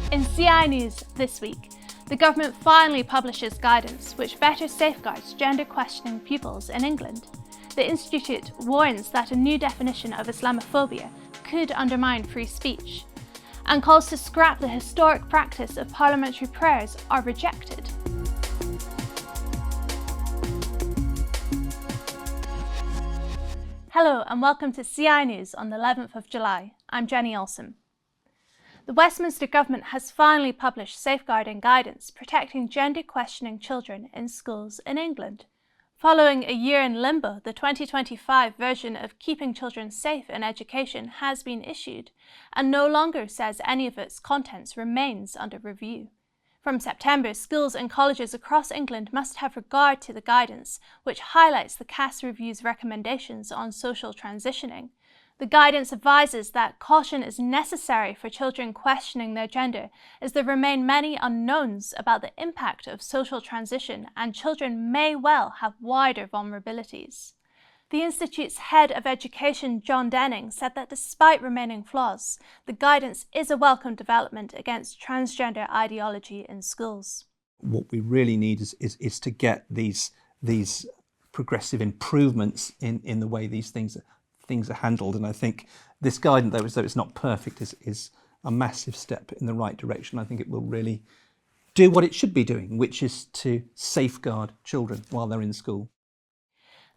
In CI News this week, the government finally publishes guidance which better safeguards gender-questioning pupils in England. The Institute warns that a new definition of Islamophobia could undermine free speech, and calls to scrap the historic practice of parliamentary prayers are rejected. Hello and welcome to CI News on the 11th of July. I'm Jenny Olson. The Westminster government has finally published safeguarding guidance protecting gender-questioning children in schools in England. Following a year in limbo, the 2025 version of Keeping Children Safe in Education has been issued and no longer says any of its contents remains under review. From September, schools and colleges across England must have regard to the guidance, which highlights the Cass Review's recommendations on social transitioning. The guidance advises that caution is necessary for children questioning their gender, as there remain many unknowns about the impact of social transition and children may well have wider vulnerabilities. The Institute's head of education, John Denning, said that despite remaining flaws, the guidance is a welcome development against transgender ideology in schools. What we really need is to get these progressive improvements in the way these things are handled, and I think this guidance, though it's not perfect, is a massive step in the right direction. I think it will really do what it should be doing, which is to safeguard children while they're in school.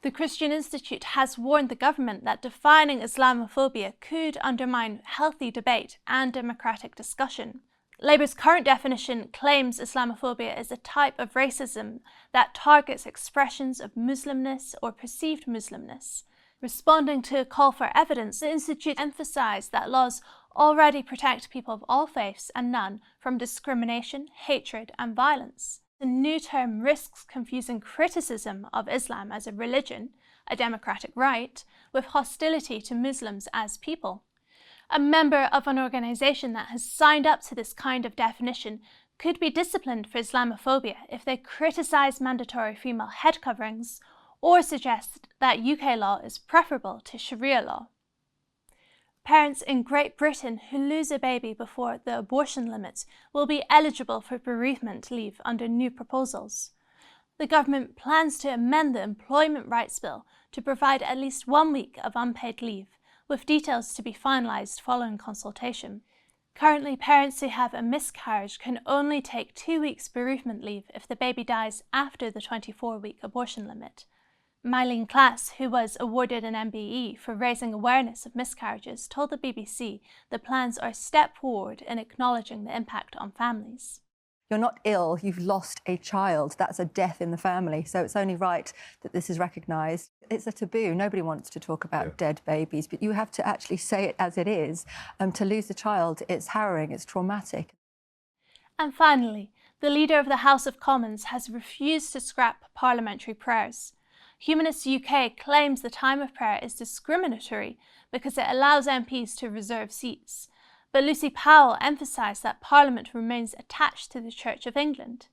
The Christian Institute has warned the government that defining Islamophobia could undermine healthy debate and democratic discussion. Labour's current definition claims Islamophobia is a type of racism that targets expressions of Muslimness or perceived Muslimness. Responding to a call for evidence, the Institute emphasised that laws already protect people of all faiths and none from discrimination, hatred and violence. The new term risks confusing criticism of Islam as a religion, a democratic right, with hostility to Muslims as people. A member of an organisation that has signed up to this kind of definition could be disciplined for Islamophobia if they criticise mandatory female head coverings or suggest that UK law is preferable to Sharia law. Parents in Great Britain who lose a baby before the abortion limit will be eligible for bereavement leave under new proposals. The government plans to amend the Employment Rights Bill to provide at least 1 week of unpaid leave, with details to be finalised following consultation. Currently, parents who have a miscarriage can only take 2 weeks bereavement leave if the baby dies after the 24-week abortion limit. Mylene Klass, who was awarded an MBE for raising awareness of miscarriages, told the BBC the plans are a step forward in acknowledging the impact on families. You're not ill, you've lost a child. That's a death in the family, so it's only right that this is recognised. It's a taboo. Nobody wants to talk about dead babies, but you have to actually say it as it is. To lose a child, it's harrowing, it's traumatic. And finally, the leader of the House of Commons has refused to scrap parliamentary prayers. Humanists UK claims the time of prayer is discriminatory because it allows MPs to reserve seats. But Lucy Powell emphasised that Parliament remains attached to the Church of England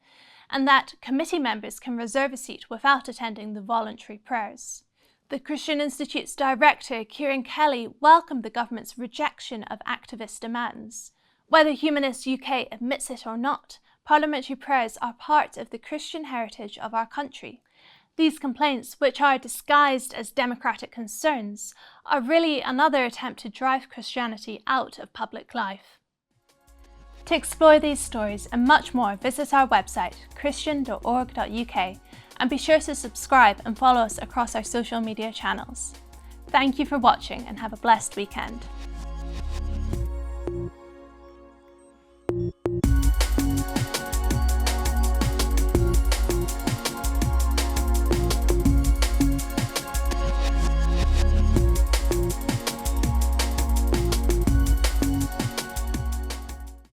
and that committee members can reserve a seat without attending the voluntary prayers. The Christian Institute's director, Kieran Kelly, welcomed the government's rejection of activist demands. Whether Humanists UK admits it or not, parliamentary prayers are part of the Christian heritage of our country. These complaints, which are disguised as democratic concerns, are really another attempt to drive Christianity out of public life. To explore these stories and much more, visit our website christian.org.uk and be sure to subscribe and follow us across our social media channels. Thank you for watching and have a blessed weekend.